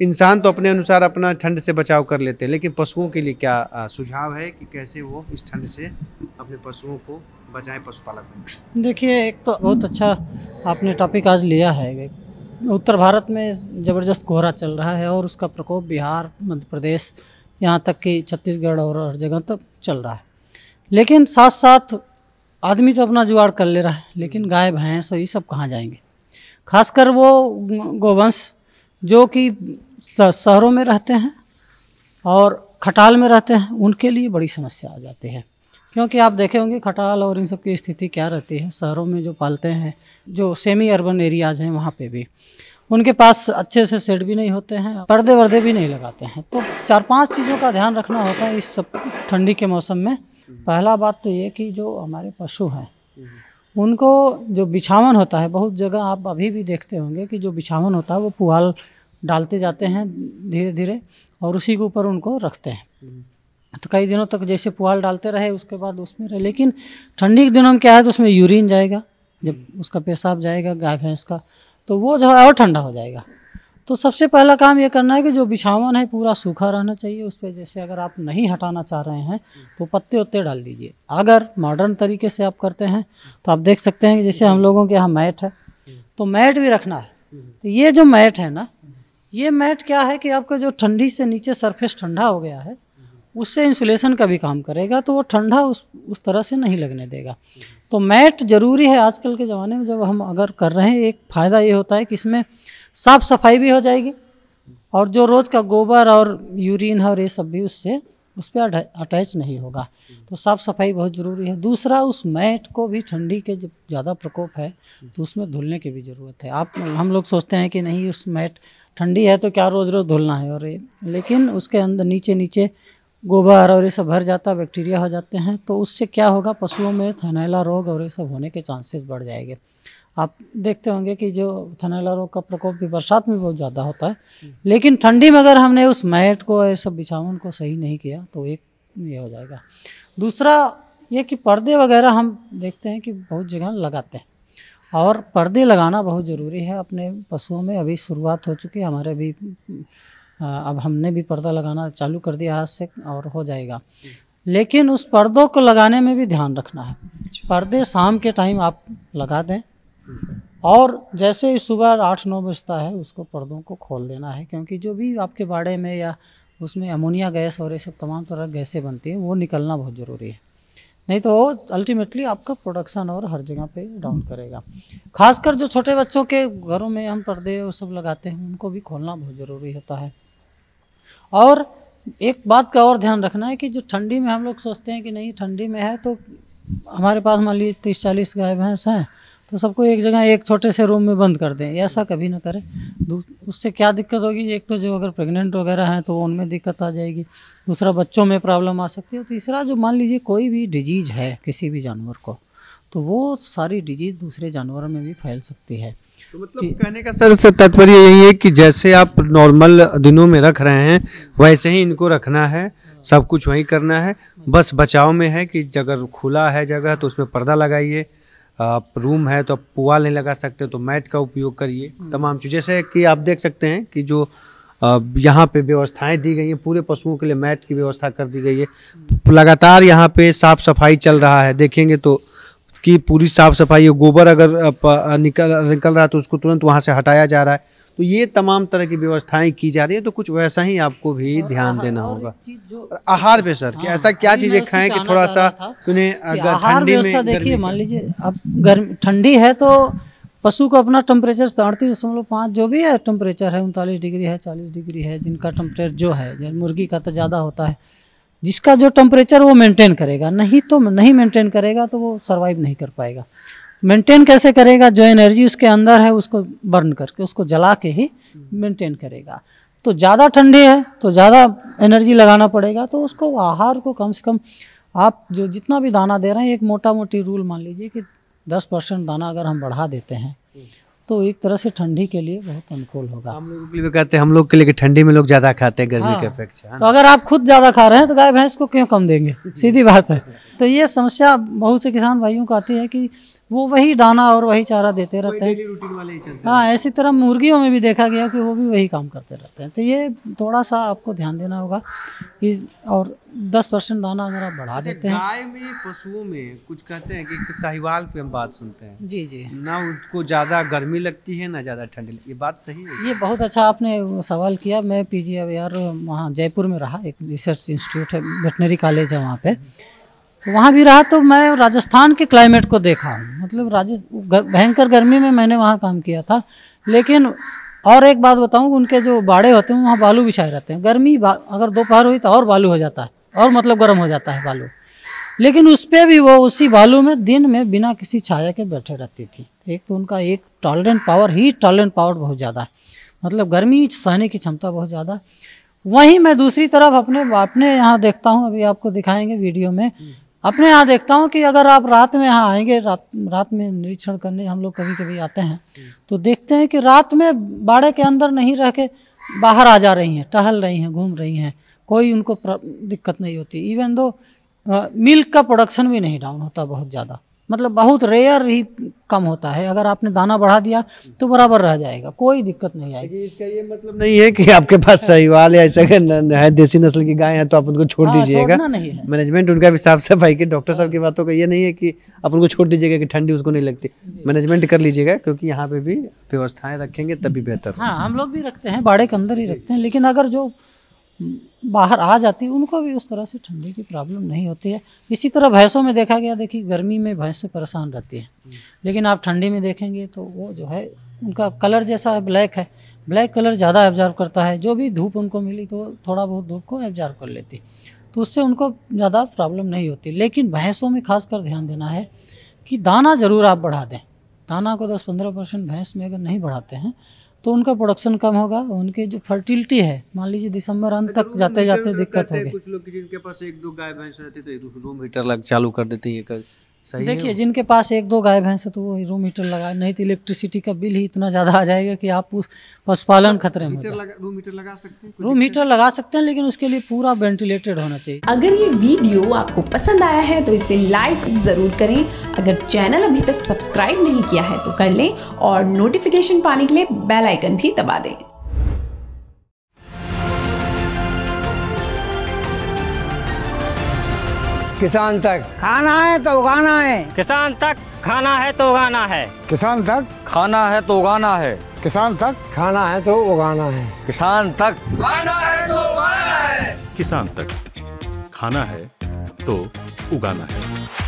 इंसान तो अपने अनुसार अपना ठंड से बचाव कर लेते हैं, लेकिन पशुओं के लिए क्या सुझाव है कि कैसे वो इस ठंड से अपने पशुओं को बचाएं, पशुपालक में? देखिए, एक तो बहुत अच्छा आपने टॉपिक आज लिया है। उत्तर भारत में ज़बरदस्त कोहरा चल रहा है और उसका प्रकोप बिहार, मध्य प्रदेश, यहाँ तक कि छत्तीसगढ़ और हर जगह तक चल रहा है। लेकिन साथ साथ आदमी तो अपना जुगाड़ कर ले रहा है, लेकिन गाय भैंस और ये सब कहाँ जाएंगे? खासकर वो गोवंश जो कि शहरों में रहते हैं और खटाल में रहते हैं, उनके लिए बड़ी समस्या आ जाती है। क्योंकि आप देखे होंगे खटाल और इन सब की स्थिति क्या रहती है। शहरों में जो पालते हैं, जो सेमी अर्बन एरियाज़ हैं, वहाँ पे भी उनके पास अच्छे से शेड भी नहीं होते हैं, पर्दे वर्दे भी नहीं लगाते हैं। तो 4-5 चीज़ों का ध्यान रखना होता है इस सब ठंडी के मौसम में। पहला बात तो ये कि जो हमारे पशु हैं उनको जो बिछावन होता है, बहुत जगह आप अभी भी देखते होंगे कि जो बिछावन होता है वो पुआल डालते जाते हैं धीरे धीरे और उसी के ऊपर उनको रखते हैं। तो कई दिनों तक जैसे पुआल डालते रहे, उसके बाद उसमें रहे। लेकिन ठंडी के दिनों में क्या है, तो उसमें यूरिन जाएगा, जब उसका पेशाब जाएगा गाय भैंस का, तो वो जो है और ठंडा हो जाएगा। तो सबसे पहला काम ये करना है कि जो बिछावन है पूरा सूखा रहना चाहिए। उस पर जैसे अगर आप नहीं हटाना चाह रहे हैं तो पत्ते उत्ते डाल दीजिए। अगर मॉडर्न तरीके से आप करते हैं तो आप देख सकते हैं कि जैसे हम लोगों के यहाँ मैट है, तो मैट भी रखना है। तो ये जो मैट है ना, ये मैट क्या है कि आपका जो ठंडी से नीचे सरफेस ठंडा हो गया है, उससे इंसुलेशन का भी काम करेगा, तो वो ठंडा उस तरह से नहीं लगने देगा। तो मैट ज़रूरी है आजकल के ज़माने में। जब हम अगर कर रहे हैं, एक फ़ायदा ये होता है कि इसमें साफ़ सफाई भी हो जाएगी और जो रोज़ का गोबर और यूरिन है और ये सब भी उससे उस पर अटैच नहीं होगा। तो साफ़ सफाई बहुत ज़रूरी है। दूसरा, उस मैट को भी ठंडी के जब ज़्यादा प्रकोप है तो उसमें धुलने की भी ज़रूरत है। हम लोग सोचते हैं कि नहीं, उस मैट ठंडी है तो क्या रोज़ रोज़ धुलना है, और लेकिन उसके अंदर नीचे नीचे गोबर और ये सब भर जाता, बैक्टीरिया हो जाते हैं। तो उससे क्या होगा, पशुओं में थनैला रोग और ये सब होने के चांसेस बढ़ जाएंगे। आप देखते होंगे कि जो थनैला रोग का प्रकोप भी बरसात में बहुत ज़्यादा होता है, लेकिन ठंडी में अगर हमने उस मैट को, ये सब बिछावन को सही नहीं किया तो एक ये हो जाएगा। दूसरा ये कि पर्दे वगैरह हम देखते हैं कि बहुत जगह लगाते हैं, और पर्दे लगाना बहुत ज़रूरी है अपने पशुओं में। अभी शुरुआत हो चुकी है हमारे भी, अब हमने भी पर्दा लगाना चालू कर दिया हाथ से, और हो जाएगा। लेकिन उस पर्दों को लगाने में भी ध्यान रखना है। पर्दे शाम के टाइम आप लगा दें, और जैसे ही सुबह 8-9 बजता है उसको पर्दों को खोल देना है, क्योंकि जो भी आपके बाड़े में या उसमें अमोनिया गैस और ये सब तमाम तरह की गैसें बनती हैं, वो निकलना बहुत ज़रूरी है। नहीं तो वो अल्टीमेटली आपका प्रोडक्शन और हर जगह पे डाउन करेगा। खासकर जो छोटे बच्चों के घरों में हम पर्दे वो सब लगाते हैं, उनको भी खोलना बहुत ज़रूरी होता है। और एक बात का और ध्यान रखना है कि जो ठंडी में हम लोग सोचते हैं कि नहीं ठंडी में है तो हमारे पास मान लीजिए 30-40 गाय भैंस हैं, तो सबको एक जगह एक छोटे से रूम में बंद कर दें, ऐसा कभी ना करें। उससे क्या दिक्कत होगी, एक तो जो अगर प्रेग्नेंट वगैरह हैं तो उनमें दिक्कत आ जाएगी, दूसरा बच्चों में प्रॉब्लम आ सकती है, तीसरा जो मान लीजिए कोई भी डिजीज़ है किसी भी जानवर को, तो वो सारी डिजीज़ दूसरे जानवरों में भी फैल सकती है। तो मतलब कहने का सर से तात्पर्य यही है कि जैसे आप नॉर्मल दिनों में रख रहे हैं वैसे ही इनको रखना है, सब कुछ वही करना है। बस बचाव में है कि अगर खुला है जगह तो उसमें पर्दा लगाइए, आप रूम है तो आप पुआल नहीं लगा सकते तो मैट का उपयोग करिए, तमाम चीज़। जैसे कि आप देख सकते हैं कि जो यहाँ पे व्यवस्थाएं दी गई हैं, पूरे पशुओं के लिए मैट की व्यवस्था कर दी गई है। लगातार यहाँ पे साफ सफाई चल रहा है, देखेंगे तो कि पूरी साफ सफाई है। गोबर अगर निकल रहा है तो उसको तुरंत वहाँ से हटाया जा रहा है। तो ये तमाम तरह की व्यवस्थाएं की जा रही है, तो कुछ वैसा ही आपको भी ध्यान देना होगा। आहार पे सर, कि ऐसा क्या चीजें खाएं कि थोड़ा सा उन्हें अगर ठंडी में, देखिए मान लीजिए अब गर्मी ठंडी है तो पशु को अपना टेम्परेचर 38.5 जो भी है टेम्परेचर है, 39 डिग्री है, 40 डिग्री है, जिनका टेम्परेचर जो है, मुर्गी का तो ज़्यादा होता है, जिसका जो टेम्परेचर वो मेंटेन करेगा, नहीं तो नहीं मेंटेन करेगा तो वो सर्वाइव नहीं कर पाएगा। मेंटेन कैसे करेगा, जो एनर्जी उसके अंदर है उसको बर्न करके, उसको जला के ही मेंटेन करेगा। तो ज़्यादा ठंडी है तो ज़्यादा एनर्जी लगाना पड़ेगा, तो उसको आहार को कम से कम आप जो जितना भी दाना दे रहे हैं, एक मोटा मोटी रूल मान लीजिए कि 10% दाना अगर हम बढ़ा देते हैं तो एक तरह से ठंडी के लिए बहुत अनुकूल होगा। हम लोग के लिए कहते हैं, हम लोग के लिए कि ठंडी में लोग ज़्यादा खाते हैं गर्मी के अपेक्षा। तो अगर आप खुद ज़्यादा खा रहे हैं तो गाय भैंस को क्यों कम देंगे, सीधी बात है। तो ये समस्या बहुत से किसान भाइयों को आती है कि वो वही दाना और वही चारा देते रहते हैं। डेली रूटीन वाले ही चलते हाँ, इसी तरह मुर्गियों में भी देखा गया कि वो भी वही काम करते रहते हैं। तो ये थोड़ा सा आपको ध्यान देना होगा कि और 10% दाना अगर आप बढ़ा देते हैं। गाय में, पशुओं में कुछ कहते हैं कि साहिवाल पे हम बात सुनते हैं, जी जी, ना उनको ज़्यादा गर्मी लगती है ना ज़्यादा ठंडी लगती है, ये बात सही है? ये बहुत अच्छा आपने सवाल किया। मैं PGIR वहाँ जयपुर में रहा, एक रिसर्च इंस्टीट्यूट है, वेटनरी कॉलेज है वहाँ पे, वहाँ भी रहा। तो मैं राजस्थान के क्लाइमेट को देखा, मतलब भयंकर गर्मी में मैंने वहाँ काम किया था। लेकिन और एक बात बताऊँ, उनके जो बाड़े होते हैं वहाँ बालू बिछाए रहते हैं। गर्मी अगर दोपहर हुई तो और बालू हो जाता है, और मतलब गर्म हो जाता है बालू। लेकिन उस पर भी वो उसी बालू में दिन में बिना किसी छाया के बैठे रहती थी। एक तो उनका एक tolerant power, heat tolerant power बहुत ज़्यादा है, मतलब गर्मी सहने की क्षमता बहुत ज़्यादा। वहीं मैं दूसरी तरफ अपने यहाँ देखता हूँ, अभी आपको दिखाएंगे वीडियो में। अपने यहाँ देखता हूँ कि अगर आप रात में यहाँ आएंगे, रात में निरीक्षण करने हम लोग कभी कभी आते हैं, तो देखते हैं कि रात में बाड़े के अंदर नहीं रह के बाहर आ जा रही हैं, टहल रही हैं, घूम रही हैं, कोई उनको दिक्कत नहीं होती। इवन दो मिल्क का प्रोडक्शन भी नहीं डाउन होता बहुत ज़्यादा, मतलब बहुत रेयर ही कम होता है। अगर आपने दाना बढ़ा दिया तो बराबर रह जाएगा, कोई दिक्कत नहीं आएगी। इसका ये मतलब नहीं है कि आपके पास साहिवाल या ऐसा है देसी नस्ल की गाय है तो आप उनको छोड़ दीजिएगा। नहीं है, मैनेजमेंट उनका भी साफ सफाई के डॉक्टर साहब की बातों का ये नहीं है कि आप उनको छोड़ दीजिएगा कि ठंडी उसको नहीं लगती। मैनेजमेंट कर लीजिएगा, क्योंकि यहाँ पे भी व्यवस्थाएं रखेंगे तभी बेहतर। हाँ, हम लोग भी रखते हैं, बाड़े के अंदर ही रखते हैं। लेकिन अगर जो बाहर आ जाती है उनको भी उस तरह से ठंडी की प्रॉब्लम नहीं होती है। इसी तरह भैंसों में देखा गया, देखिए गर्मी में भैंसें परेशान रहती हैं, लेकिन आप ठंडी में देखेंगे तो वो जो है उनका कलर जैसा है, ब्लैक है, ब्लैक कलर ज़्यादा एब्जॉर्व करता है। जो भी धूप उनको मिली तो थोड़ा बहुत धूप को एब्जॉर्व कर लेती, तो उससे उनको ज़्यादा प्रॉब्लम नहीं होती। लेकिन भैंसों में खासकर ध्यान देना है कि दाना ज़रूर आप बढ़ा दें। दाना को 10-15% भैंस में अगर नहीं बढ़ाते हैं तो उनका प्रोडक्शन कम होगा, उनकी जो फर्टिलिटी है, मान लीजिए दिसंबर अंत तक जाते जाते दिक्कत होगी। कुछ लोग जिनके पास 1-2 गाय भैंस रहती तो रूम हीटर चालू कर देते हैं, सही है? देखिए, जिनके पास 1-2 गाय भैंस है तो वो रूम हीटर लगाए, नहीं तो इलेक्ट्रिसिटी का बिल ही इतना ज़्यादा आ जाएगा कि आप उस पशुपालन खतरे में। रूम हीटर लगा सकते हैं, रूम हीटर लगा सकते हैं, लेकिन उसके लिए पूरा वेंटिलेटेड होना चाहिए। अगर ये वीडियो आपको पसंद आया है तो इसे लाइक जरूर करें। अगर चैनल अभी तक सब्सक्राइब नहीं किया है तो कर लें, और नोटिफिकेशन पाने के लिए बेल आइकन भी दबा दें। किसान तक खाना है तो उगाना है, किसान तक खाना है तो उगाना है, किसान तक खाना है तो उगाना है, किसान तक खाना है तो उगाना है, किसान तक खाना है तो उगाना है, किसान तक खाना है तो उगाना है।